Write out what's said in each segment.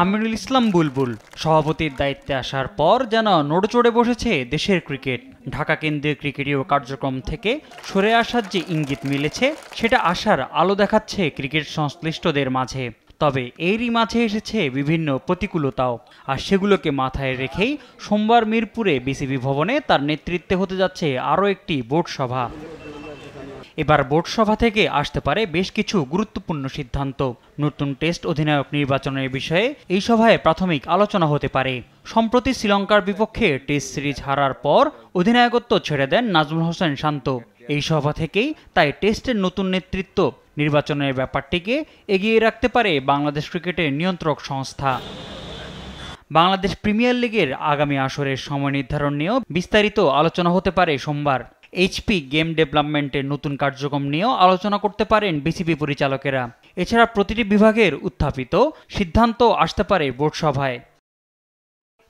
আমিনুল ইসলাম বুলবুল সভাপতির দায়িত্বে আসার পর যেন নড়েচড়ে বসেছে দেশের ক্রিকেট। ঢাকা কেন্দ্রীয় ক্রিকেটীয় কার্যক্রম থেকে সরে আসার যে ইঙ্গিত মিলেছে, সেটা আশার আলো দেখাচ্ছে ক্রিকেট সংশ্লিষ্টদের মাঝে। তবে এরই মাঝে এসেছে বিভিন্ন প্রতিকূলতাও, আর সেগুলোকে মাথায় রেখেই সোমবার মিরপুরে বিসিবি ভবনে তার নেতৃত্বে হতে যাচ্ছে আরও একটি বোর্ড সভা। এবার বোর্ড সভা থেকে আসতে পারে বেশ কিছু গুরুত্বপূর্ণ সিদ্ধান্ত। নতুন টেস্ট অধিনায়ক নির্বাচনের বিষয়ে এই সভায় প্রাথমিক আলোচনা হতে পারে। সম্প্রতি শ্রীলঙ্কার বিপক্ষে টেস্ট সিরিজ হারার পর অধিনায়কত্ব ছেড়ে দেন নাজমুল হোসেন শান্ত। এই সভা থেকেই তাই টেস্টের নতুন নেতৃত্ব নির্বাচনের ব্যাপারটিকে এগিয়ে রাখতে পারে বাংলাদেশ ক্রিকেটের নিয়ন্ত্রক সংস্থা। বাংলাদেশ প্রিমিয়ার লিগের আগামী আসরের সময় নির্ধারণ নিয়েও বিস্তারিত আলোচনা হতে পারে সোমবার। এইচপি গেম ডেভেলপমেন্টের নতুন কার্যক্রম নিয়েও আলোচনা করতে পারেন বিসিবি পরিচালকেরা। এছাড়া প্রতিটি বিভাগের উত্থাপিত সিদ্ধান্ত আসতে পারে বোর্ড সভায়।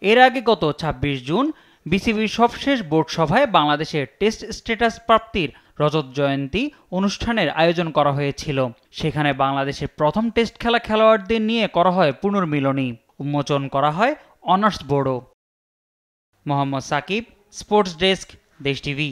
এর আগে গত ২৬ জুন বিসিবির সবশেষ বোর্ড সভায় বাংলাদেশের টেস্ট স্ট্যাটাস প্রাপ্তির রজত জয়ন্তী অনুষ্ঠানের আয়োজন করা হয়েছিল। সেখানে বাংলাদেশের প্রথম টেস্ট খেলা খেলোয়াড়দের নিয়ে করা হয় পুনর্মিলনী। উন্মোচন করা হয় অনার্স বোর্ডও। মোহাম্মদ সাকিব, স্পোর্টস ডেস্ক, দেশ টিভি।